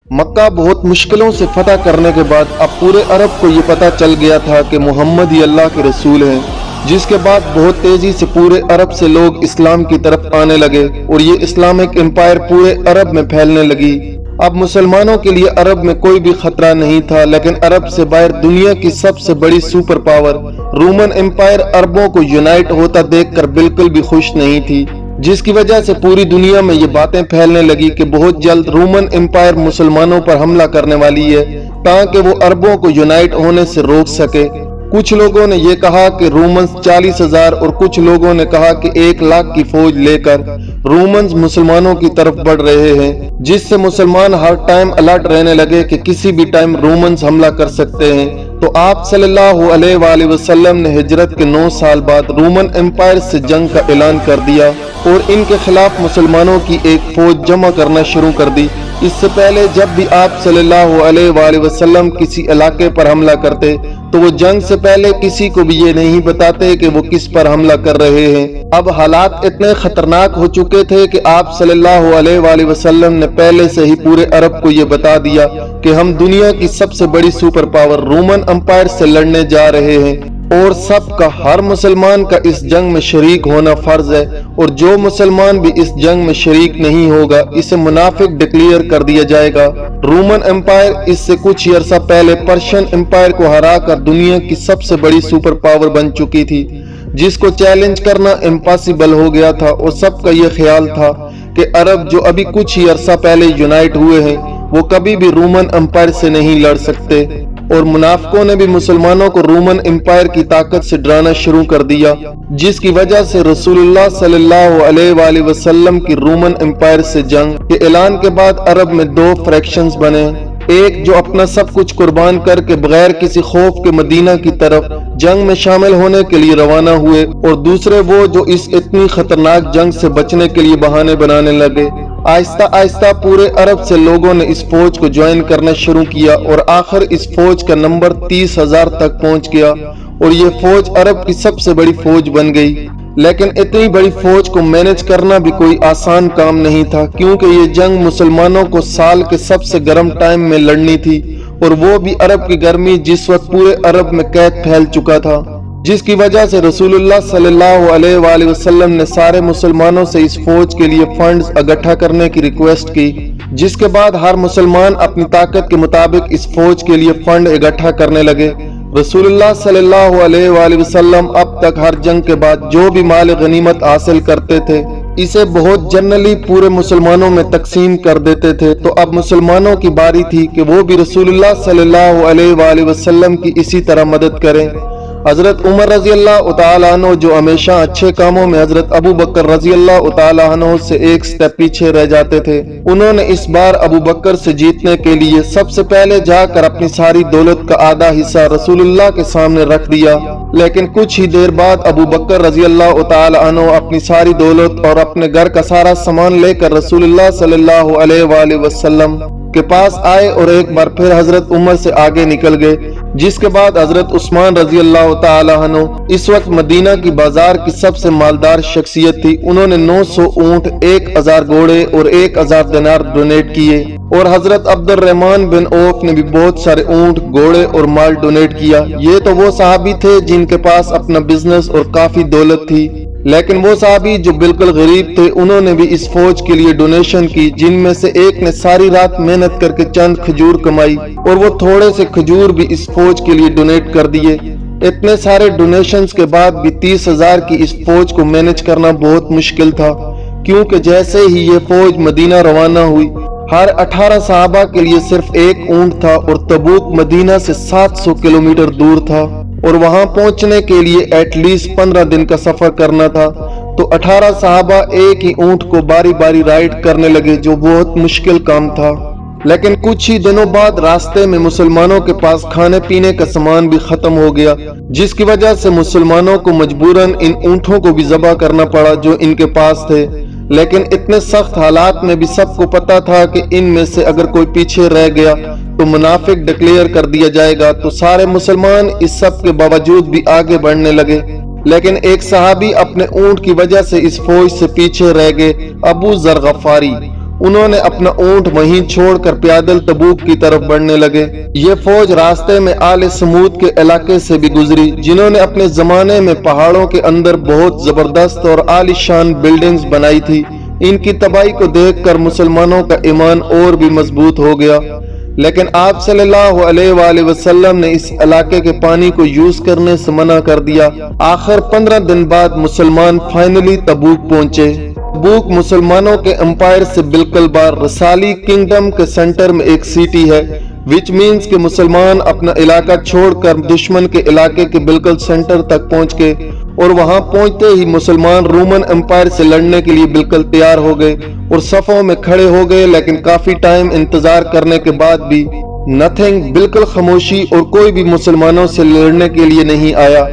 मक्का बहुत मुश्किलों से फतह करने के बाद अब पूरे अरब को ये पता चल गया था कि मोहम्मद ही अल्लाह के रसूल हैं, जिसके बाद बहुत तेजी से पूरे अरब से लोग इस्लाम की तरफ आने लगे और ये इस्लामिक एम्पायर पूरे अरब में फैलने लगी। अब मुसलमानों के लिए अरब में कोई भी खतरा नहीं था, लेकिन अरब से बाहर दुनिया की सबसे बड़ी सुपर पावर रोमन एम्पायर अरबों को यूनाइट होता देखकर बिल्कुल भी खुश नहीं थी, जिसकी वजह से पूरी दुनिया में ये बातें फैलने लगी कि बहुत जल्द रोमन एम्पायर मुसलमानों पर हमला करने वाली है ताकि वो अरबों को यूनाइट होने से रोक सके। कुछ लोगों ने ये कहा कि रोमन्स 40,000 और कुछ लोगों ने कहा कि 1 लाख की फौज लेकर रोमन्स मुसलमानों की तरफ बढ़ रहे हैं, जिससे मुसलमान हर टाइम अलर्ट रहने लगे कि किसी भी टाइम रोमन्स हमला कर सकते हैं। तो आप सल्लल्लाहु अलैहि वसल्लम ने हिजरत के 9 साल बाद रोमन एम्पायर से जंग का ऐलान कर दिया और इनके खिलाफ मुसलमानों की एक फौज जमा करना शुरू कर दी। इससे पहले जब भी आप सल्लल्लाहु अलैहि वसल्लम किसी इलाके पर हमला करते तो वो जंग से पहले किसी को भी ये नहीं बताते कि वो किस पर हमला कर रहे हैं। अब हालात इतने खतरनाक हो चुके थे कि आप सल्लल्लाहु अलैहि वसल्लम ने पहले से ही पूरे अरब को ये बता दिया कि हम दुनिया की सबसे बड़ी सुपर पावर रोमन एम्पायर से लड़ने जा रहे हैं और सबका हर मुसलमान का इस जंग में शरीक होना फर्ज है, और जो मुसलमान भी इस जंग में शरीक नहीं होगा इसे मुनाफिक डिक्लेयर कर दिया जाएगा। रोमन एम्पायर इससे कुछ अरसा पहले पर्शियन एम्पायर को हराकर दुनिया की सबसे बड़ी सुपर पावर बन चुकी थी, जिसको चैलेंज करना इम्पॉसिबल हो गया था। और सबका ये ख्याल था कि अरब जो अभी कुछ ही अरसा पहले यूनाइट हुए हैं वो कभी भी रोमन एम्पायर से नहीं लड़ सकते, और मुनाफिकों ने भी मुसलमानों को रोमन एम्पायर की ताकत से डराना शुरू कर दिया, जिसकी वजह से रसूलुल्लाह सल्लल्लाहु अलैहि वसल्लम की रोमन एम्पायर से जंग के ऐलान के बाद अरब में 2 फ्रैक्शंस बने। एक जो अपना सब कुछ कुर्बान करके बगैर किसी खौफ के मदीना की तरफ जंग में शामिल होने के लिए रवाना हुए, और दूसरे वो जो इस इतनी खतरनाक जंग से बचने के लिए बहाने बनाने लगे। आहिस्ता आहिस्ता पूरे अरब से लोगों ने इस फौज को ज्वाइन करना शुरू किया और आखिर इस फौज का नंबर 30,000 तक पहुंच गया और ये फौज अरब की सबसे बड़ी फौज बन गई। लेकिन इतनी बड़ी फौज को मैनेज करना भी कोई आसान काम नहीं था, क्योंकि ये जंग मुसलमानों को साल के सबसे गर्म टाइम में लड़नी थी, और वो भी अरब की गर्मी जिस वक्त पूरे अरब में कैद फैल चुका था, जिसकी वजह से रसूलुल्लाह सल्लल्लाहु अलैहि वसल्लम ने सारे मुसलमानों से इस फौज के लिए फंड्स इकट्ठा करने की रिक्वेस्ट की, जिसके बाद हर मुसलमान अपनी ताकत के मुताबिक इस फौज के लिए फंड इकट्ठा करने लगे। रसूलुल्लाह सल्लल्लाहु अलैहि वसल्लम अब तक हर जंग के बाद जो भी माल गनीमत हासिल करते थे इसे बहुत जनरली पूरे मुसलमानों में तकसीम कर देते थे। तो अब मुसलमानों की बारी थी कि वो भी रसूलुल्लाह सल्लल्लाहु अलैहि वसल्लम की इसी तरह मदद करें। हजरत उमर रजी अल्लाह तआला अन्हु जो हमेशा अच्छे कामों में हजरत अबू बकर रजी अल्लाह तआला अन्हु से एक स्टेप पीछे रह जाते थे, उन्होंने इस बार अबू बकर से जीतने के लिए सबसे पहले जाकर अपनी सारी दौलत का आधा हिस्सा रसूलुल्लाह के सामने रख दिया। लेकिन कुछ ही देर बाद अबू बकर रजी अल्लाह तआला अन्हु अपनी सारी दौलत और अपने घर का सारा सामान लेकर रसूलुल्लाह सल्लल्लाहु अलैहि वसल्लम के पास आए और एक बार फिर हजरत उमर से आगे निकल गए, जिसके बाद हजरत उस्मान रजी अल्लाह तआला अन्हु इस वक्त मदीना की बाजार की सबसे मालदार शख्सियत थी। उन्होंने 900 ऊंट, 1000 घोड़े और 1000 दिनार डोनेट किए, और हजरत अब्दुर्रहमान बिन औफ ने भी बहुत सारे ऊंट, घोड़े और माल डोनेट किया। ये तो वो सहाबी थे जिनके पास अपना बिजनेस और काफी दौलत थी, लेकिन वो सहाबी जो बिल्कुल गरीब थे उन्होंने भी इस फौज के लिए डोनेशन की, जिनमें से एक ने सारी रात मेहनत करके चंद खजूर कमाई और वो थोड़े से खजूर भी इस फौज के लिए डोनेट कर दिए। इतने सारे डोनेशंस के बाद भी 30,000 की इस फौज को मैनेज करना बहुत मुश्किल था, क्योंकि जैसे ही ये फौज मदीना रवाना हुई हर 18 सहाबा के लिए सिर्फ एक ऊंट था, और तबूक मदीना से 700 किलोमीटर दूर था और वहां पहुंचने के लिए एटलीस्ट 15 दिन का सफर करना था। तो 18 सहाबा एक ही ऊंट को बारी बारी राइड करने लगे, जो बहुत मुश्किल काम था। लेकिन कुछ ही दिनों बाद रास्ते में मुसलमानों के पास खाने पीने का सामान भी खत्म हो गया, जिसकी वजह से मुसलमानों को मजबूरन इन ऊंटों को भी ज़बह करना पड़ा जो इनके पास थे। लेकिन इतने सख्त हालात में भी सबको पता था कि इनमें से अगर कोई पीछे रह गया तो मुनाफिक डिक्लेयर कर दिया जाएगा। तो सारे मुसलमान इस सब के बावजूद भी आगे बढ़ने लगे, लेकिन एक सहाबी अपने ऊंट की वजह से इस फौज से पीछे रह गए, अबू जर गफारी। انہوں نے اپنا اونٹ وہیں چھوڑ کر پیادل تبوک کی طرف بڑھنے لگے۔ یہ فوج راستے میں آل سمود کے علاقے سے بھی گزری، جنہوں نے اپنے زمانے میں پہاڑوں کے اندر بہت زبردست اور عالی شان بلڈنگز بنائی تھی۔ ان کی تباہی کو دیکھ کر مسلمانوں کا ایمان اور بھی مضبوط ہو گیا، لیکن آپ صلی اللہ علیہ وآلہ وسلم نے اس علاقے کے پانی کو یوز کرنے سے منع کر دیا۔ آخر 15 دن بعد مسلمان فائنلی تبوک پہنچے۔ تبوک مسلمانوں کے امپائر سے بالکل باہر رسالی کنگڈم کے سینٹر میں ایک سٹی ہے، which means کہ مسلمان اپنا علاقہ چھوڑ کر دشمن کے علاقے کے بالکل سینٹر تک پہنچ گئے، اور وہاں پہنچتے ہی مسلمان رومن امپائر سے لڑنے کے لیے بالکل تیار ہو گئے اور صفوں میں کھڑے ہو گئے، لیکن کافی ٹائم انتظار کرنے کے بعد بھی نتھنگ، بالکل خاموشی، اور کوئی بھی مسلمانوں سے لڑنے کے لیے نہیں آیا۔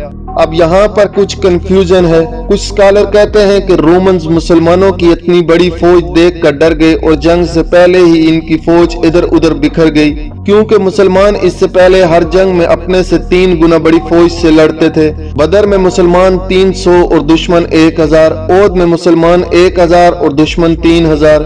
اب یہاں پر کچھ کنفیوژن ہے۔ کچھ اسکالر کہتے ہیں کہ رومنز مسلمانوں کی اتنی بڑی فوج دیکھ کر ڈر گئے اور جنگ سے پہلے ہی ان کی فوج ادھر ادھر بکھر گئی، کیونکہ مسلمان اس سے پہلے ہر جنگ میں اپنے سے 3 گنا بڑی فوج سے لڑتے تھے۔ بدر میں مسلمان 300 اور دشمن 1000، احد میں مسلمان 1000 اور دشمن 3000،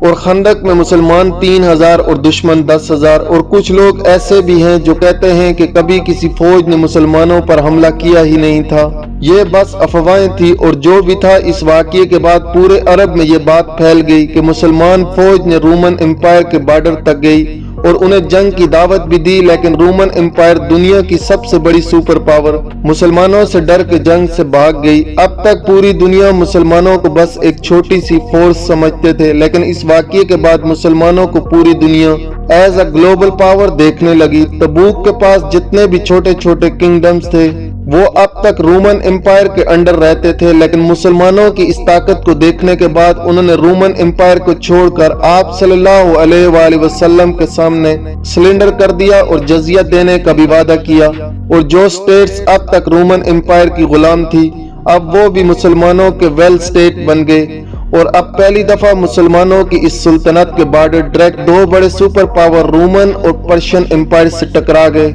اور خندق میں مسلمان 3000 اور دشمن 10,000۔ اور کچھ لوگ ایسے بھی ہیں جو کہتے ہیں کہ کبھی کسی فوج نے مسلمانوں پر حملہ کیا ہی نہیں تھا، یہ بس افواہیں تھی۔ اور جو بھی تھا، اس واقعے کے بعد پورے عرب میں یہ بات پھیل گئی کہ مسلمان فوج نے رومن امپائر کے بارڈر تک گئی اور انہیں جنگ کی دعوت بھی دی، لیکن رومن امپائر دنیا کی سب سے بڑی سپر پاور مسلمانوں سے ڈر کے جنگ سے بھاگ گئی۔ اب تک پوری دنیا مسلمانوں کو بس ایک چھوٹی سی فورس سمجھتے تھے، لیکن اس واقعے کے بعد مسلمانوں کو پوری دنیا ایز اے گلوبل پاور دیکھنے لگی۔ تبوک کے پاس جتنے بھی چھوٹے چھوٹے کنگڈمز تھے وہ اب تک رومن امپائر کے انڈر رہتے تھے، لیکن مسلمانوں کی اس طاقت کو دیکھنے کے بعد انہوں نے رومن امپائر کو چھوڑ کر آپ صلی اللہ علیہ وآلہ وسلم کے سامنے سلنڈر کر دیا اور جزیہ دینے کا بھی وعدہ کیا، اور جو سٹیٹس اب تک رومن امپائر کی غلام تھی اب وہ بھی مسلمانوں کے ویل سٹیٹ بن گئے۔ اور اب پہلی دفعہ مسلمانوں کی اس سلطنت کے بارڈر ڈائریکٹ 2 بڑے سپر پاور رومن اور پرشین امپائر سے ٹکرا گئے،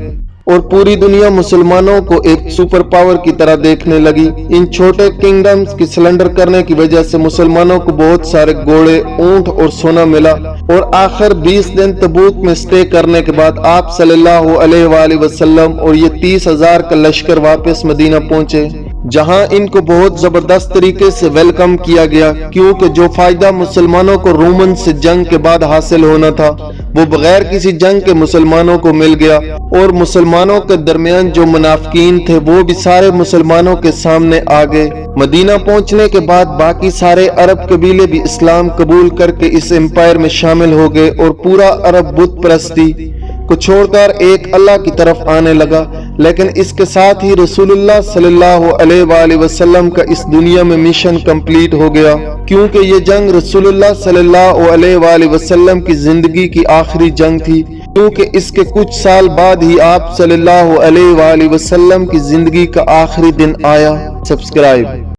اور پوری دنیا مسلمانوں کو ایک سپر پاور کی طرح دیکھنے لگی۔ ان چھوٹے کنگڈمز کی سلنڈر کرنے کی وجہ سے مسلمانوں کو بہت سارے گھوڑے، اونٹ اور سونا ملا، اور آخر 20 دن تبوک میں سٹے کرنے کے بعد آپ صلی اللہ علیہ وآلہ وسلم اور یہ 30,000 کا لشکر واپس مدینہ پہنچے، جہاں ان کو بہت زبردست طریقے سے ویلکم کیا گیا، کیونکہ جو فائدہ مسلمانوں کو رومن سے جنگ کے بعد حاصل ہونا تھا وہ بغیر کسی جنگ کے مسلمانوں کو مل گیا، اور مسلمانوں کے درمیان جو منافقین تھے وہ بھی سارے مسلمانوں کے سامنے آ گئے۔ مدینہ پہنچنے کے بعد باقی سارے عرب قبیلے بھی اسلام قبول کر کے اس امپائر میں شامل ہو گئے، اور پورا عرب بت پرستی کو چھوڑ کر ایک اللہ کی طرف آنے لگا۔ لیکن اس کے ساتھ ہی رسول اللہ صلی اللہ علیہ وآلہ وسلم کا اس دنیا میں مشن کمپلیٹ ہو گیا، کیونکہ یہ جنگ رسول اللہ صلی اللہ علیہ وآلہ وسلم کی زندگی کی آخری جنگ تھی، کیونکہ اس کے کچھ سال بعد ہی آپ صلی اللہ علیہ وآلہ وسلم کی زندگی کا آخری دن آیا۔ سبسکرائب